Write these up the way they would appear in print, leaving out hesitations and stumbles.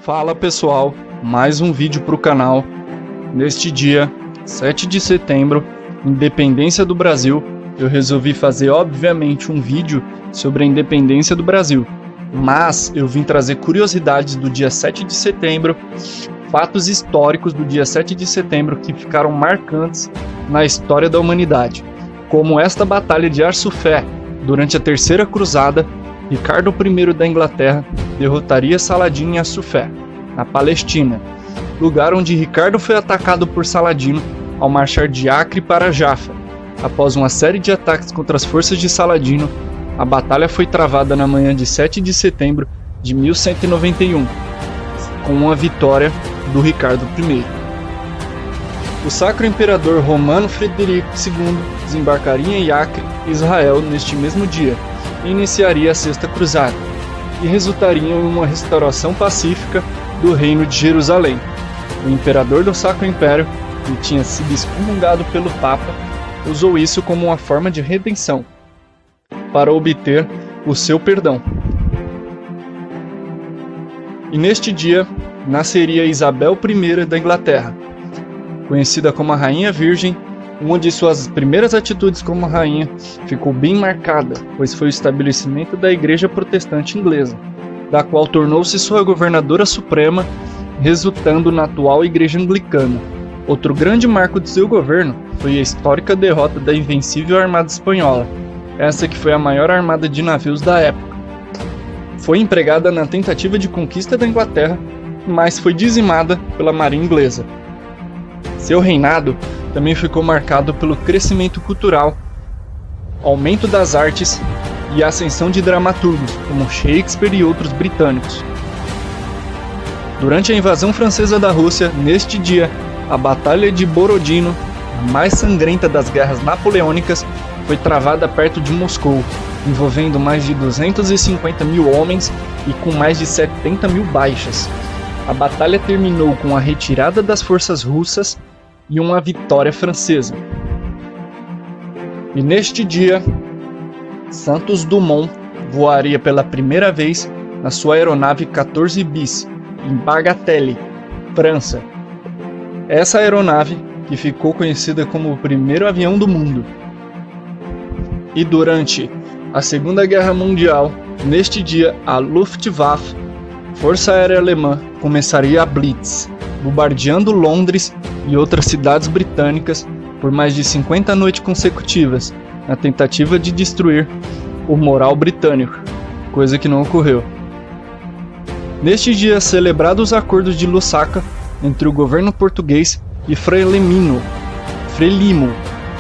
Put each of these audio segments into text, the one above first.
Fala pessoal, mais um vídeo para o canal. Neste dia, 7 de setembro, Independência do Brasil, eu resolvi fazer obviamente um vídeo sobre a independência do Brasil. Mas eu vim trazer curiosidades do dia 7 de setembro, fatos históricos do dia 7 de setembro que ficaram marcantes na história da humanidade, como esta batalha de Arsufé. Durante a Terceira Cruzada, Ricardo I da Inglaterra derrotaria Saladino em Arsufé, na Palestina, lugar onde Ricardo foi atacado por Saladino ao marchar de Acre para Jaffa. Após uma série de ataques contra as forças de Saladino, a batalha foi travada na manhã de 7 de setembro de 1191, com uma vitória do Ricardo I. O Sacro Imperador Romano Frederico II desembarcaria em Acre, Israel, neste mesmo dia, e iniciaria a Sexta Cruzada, e resultaria em uma restauração pacífica do Reino de Jerusalém. O imperador do Sacro Império, que tinha sido excomungado pelo Papa, usou isso como uma forma de redenção, para obter o seu perdão. E neste dia, nasceria Isabel I da Inglaterra, conhecida como a Rainha Virgem. Uma de suas primeiras atitudes como rainha ficou bem marcada, pois foi o estabelecimento da Igreja Protestante Inglesa, da qual tornou-se sua governadora suprema, resultando na atual Igreja Anglicana. Outro grande marco de seu governo foi a histórica derrota da invencível Armada Espanhola, essa que foi a maior armada de navios da época. Foi empregada na tentativa de conquista da Inglaterra, mas foi dizimada pela marinha inglesa. Seu reinado também ficou marcado pelo crescimento cultural, aumento das artes e a ascensão de dramaturgos como Shakespeare e outros britânicos. Durante a invasão francesa da Rússia, neste dia, a Batalha de Borodino, a mais sangrenta das guerras napoleônicas, foi travada perto de Moscou, envolvendo mais de 250 mil homens e com mais de 70 mil baixas. A batalha terminou com a retirada das forças russas e uma vitória francesa. E neste dia, Santos Dumont voaria pela primeira vez na sua aeronave 14 bis, em Bagatelle, França. Essa aeronave que ficou conhecida como o primeiro avião do mundo. E durante a Segunda Guerra Mundial, neste dia, a Luftwaffe, Força Aérea Alemã, começaria a Blitz, bombardeando Londres e outras cidades britânicas por mais de 50 noites consecutivas, na tentativa de destruir o moral britânico, coisa que não ocorreu. Neste dia, celebrados os acordos de Lusaka entre o governo português e Frelimo,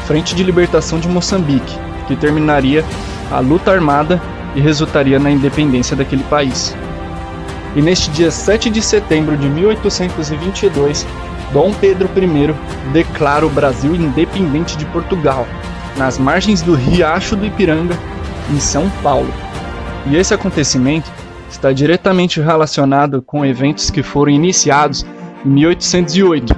Frente de Libertação de Moçambique, que terminaria a luta armada e resultaria na independência daquele país. E neste dia 7 de setembro de 1822, Dom Pedro I declara o Brasil independente de Portugal, nas margens do Riacho do Ipiranga, em São Paulo. E esse acontecimento está diretamente relacionado com eventos que foram iniciados em 1808,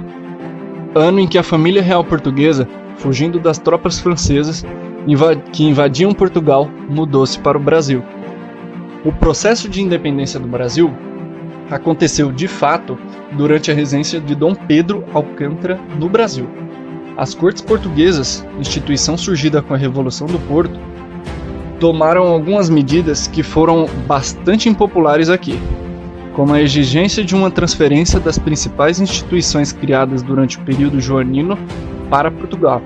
ano em que a família real portuguesa, fugindo das tropas francesas que invadiam Portugal, mudou-se para o Brasil. O processo de independência do Brasil aconteceu de fato durante a regência de Dom Pedro Alcântara no Brasil. As cortes portuguesas, instituição surgida com a Revolução do Porto, tomaram algumas medidas que foram bastante impopulares aqui, como a exigência de uma transferência das principais instituições criadas durante o período joanino para Portugal,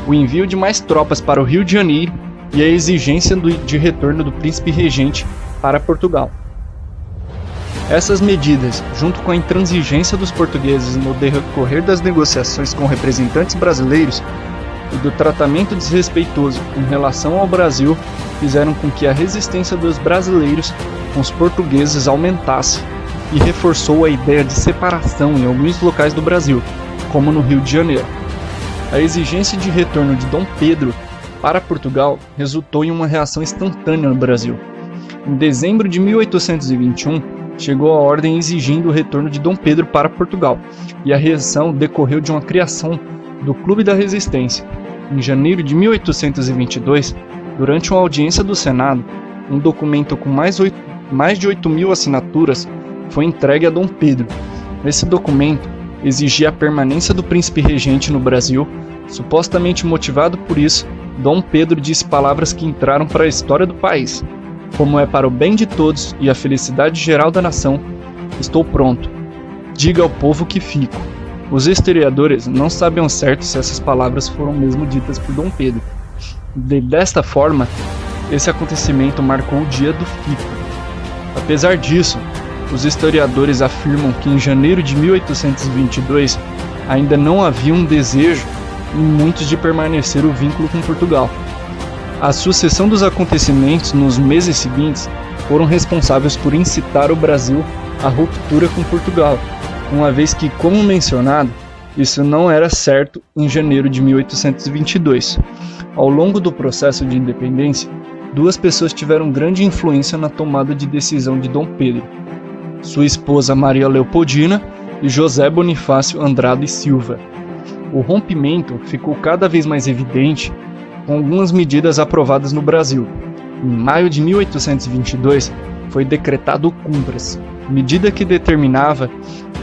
o envio de mais tropas para o Rio de Janeiro e a exigência de retorno do príncipe regente para Portugal. Essas medidas, junto com a intransigência dos portugueses no decorrer das negociações com representantes brasileiros e do tratamento desrespeitoso em relação ao Brasil, fizeram com que a resistência dos brasileiros com os portugueses aumentasse e reforçou a ideia de separação em alguns locais do Brasil, como no Rio de Janeiro. A exigência de retorno de Dom Pedro para Portugal resultou em uma reação instantânea no Brasil. Em dezembro de 1821, chegou a ordem exigindo o retorno de Dom Pedro para Portugal, e a reação decorreu de uma criação do Clube da Resistência. Em janeiro de 1822, durante uma audiência do Senado, um documento com mais de 8.000 assinaturas foi entregue a Dom Pedro. Esse documento exigia a permanência do príncipe regente no Brasil. Supostamente motivado por isso, Dom Pedro disse palavras que entraram para a história do país. Como é para o bem de todos e a felicidade geral da nação, estou pronto. Diga ao povo que fico. Os historiadores não sabem ao certo se essas palavras foram mesmo ditas por Dom Pedro. Desta forma, esse acontecimento marcou o dia do fico. Apesar disso, os historiadores afirmam que em janeiro de 1822 ainda não havia um desejo em muitos de permanecer o vínculo com Portugal. A sucessão dos acontecimentos nos meses seguintes foram responsáveis por incitar o Brasil à ruptura com Portugal, uma vez que, como mencionado, isso não era certo em janeiro de 1822. Ao longo do processo de independência, duas pessoas tiveram grande influência na tomada de decisão de Dom Pedro: sua esposa Maria Leopoldina e José Bonifácio Andrade e Silva. O rompimento ficou cada vez mais evidente com algumas medidas aprovadas no Brasil. Em maio de 1822, foi decretado o Cumbras, medida que determinava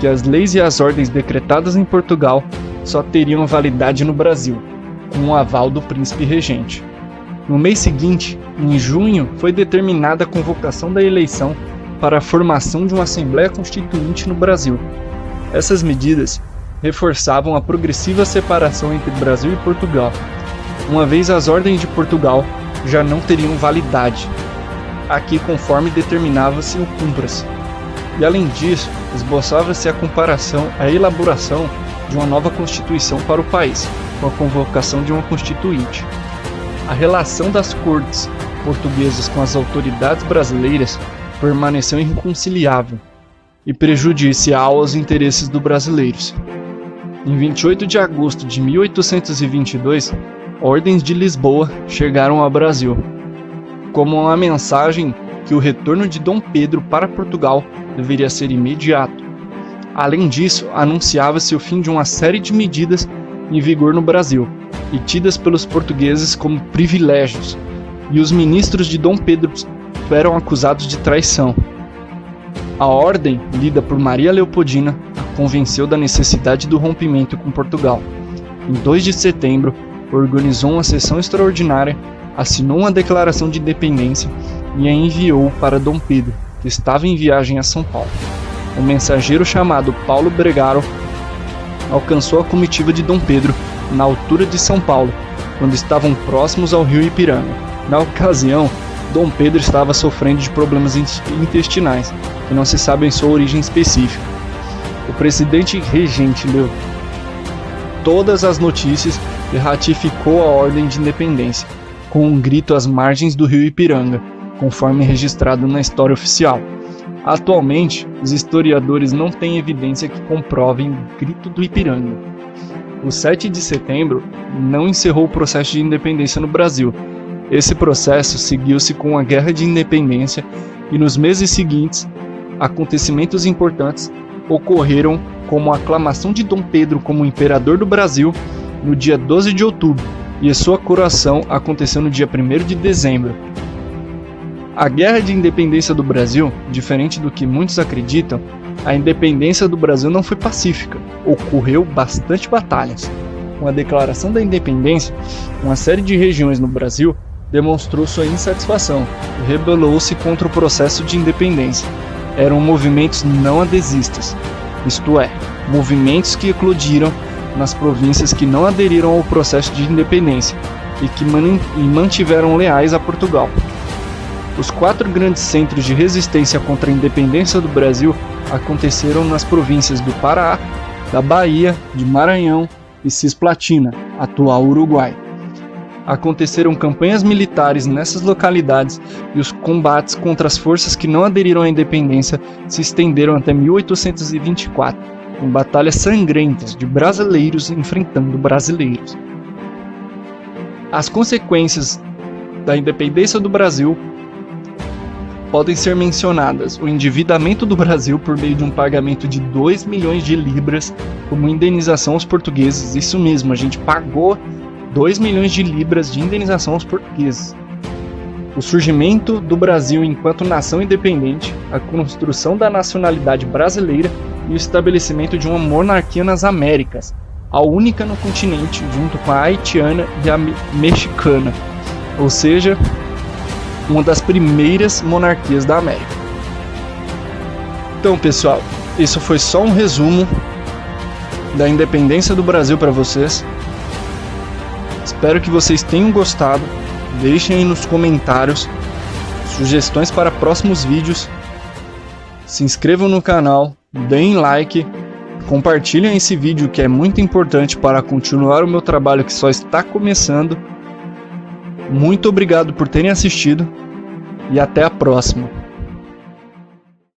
que as leis e as ordens decretadas em Portugal só teriam validade no Brasil, com o aval do príncipe regente. No mês seguinte, em junho, foi determinada a convocação da eleição para a formação de uma Assembleia Constituinte no Brasil. Essas medidas reforçavam a progressiva separação entre Brasil e Portugal, uma vez as ordens de Portugal já não teriam validade, aqui conforme determinava-se o Cumbras. E além disso, esboçava-se a elaboração de uma nova Constituição para o país, com a convocação de uma Constituinte. A relação das cortes portuguesas com as autoridades brasileiras permaneceu irreconciliável e prejudicial aos interesses dos brasileiros. Em 28 de agosto de 1822, ordens de Lisboa chegaram ao Brasil, como uma mensagem que o retorno de Dom Pedro para Portugal deveria ser imediato. Além disso, anunciava-se o fim de uma série de medidas em vigor no Brasil e tidas pelos portugueses como privilégios, e os ministros de Dom Pedro eram acusados de traição. A ordem, lida por Maria Leopoldina, a convenceu da necessidade do rompimento com Portugal. Em 2 de setembro, organizou uma sessão extraordinária, assinou uma declaração de independência e a enviou para Dom Pedro, que estava em viagem a São Paulo. Um mensageiro chamado Paulo Bregaro alcançou a comitiva de Dom Pedro na altura de São Paulo, quando estavam próximos ao rio Ipiranga. Na ocasião, Dom Pedro estava sofrendo de problemas intestinais, que não se sabe em sua origem específica. O presidente regente leu todas as notícias e ratificou a ordem de independência, com um grito às margens do rio Ipiranga, conforme registrado na história oficial. Atualmente, os historiadores não têm evidência que comprovem o grito do Ipiranga. O 7 de setembro não encerrou o processo de independência no Brasil. Esse processo seguiu-se com a Guerra de Independência e nos meses seguintes, acontecimentos importantes ocorreram, como a aclamação de Dom Pedro como imperador do Brasil no dia 12 de outubro e a sua coroação aconteceu no dia 1º de dezembro. A Guerra de Independência do Brasil, diferente do que muitos acreditam, a independência do Brasil não foi pacífica, ocorreu bastante batalhas. Com a declaração da independência, uma série de regiões no Brasil demonstrou sua insatisfação e rebelou-se contra o processo de independência. Eram movimentos não adesistas, isto é, movimentos que eclodiram nas províncias que não aderiram ao processo de independência e que mantiveram leais a Portugal. Os 4 grandes centros de resistência contra a independência do Brasil aconteceram nas províncias do Pará, da Bahia, de Maranhão e Cisplatina, atual Uruguai. Aconteceram campanhas militares nessas localidades e os combates contra as forças que não aderiram à independência se estenderam até 1824, com batalhas sangrentas de brasileiros enfrentando brasileiros. As consequências da independência do Brasil podem ser mencionadas: o endividamento do Brasil por meio de um pagamento de 2 milhões de libras como indenização aos portugueses. Isso mesmo, a gente pagou 2 milhões de libras de indenização aos portugueses. o surgimento do Brasil enquanto nação independente, a construção da nacionalidade brasileira e o estabelecimento de uma monarquia nas Américas, a única no continente, junto com a haitiana e a mexicana, ou seja, uma das primeiras monarquias da América. Então, pessoal, isso foi só um resumo da independência do Brasil para vocês. Espero que vocês tenham gostado. Deixem aí nos comentários sugestões para próximos vídeos. Se inscrevam no canal, deem like, compartilhem esse vídeo que é muito importante para continuar o meu trabalho que só está começando. Muito obrigado por terem assistido e até a próxima.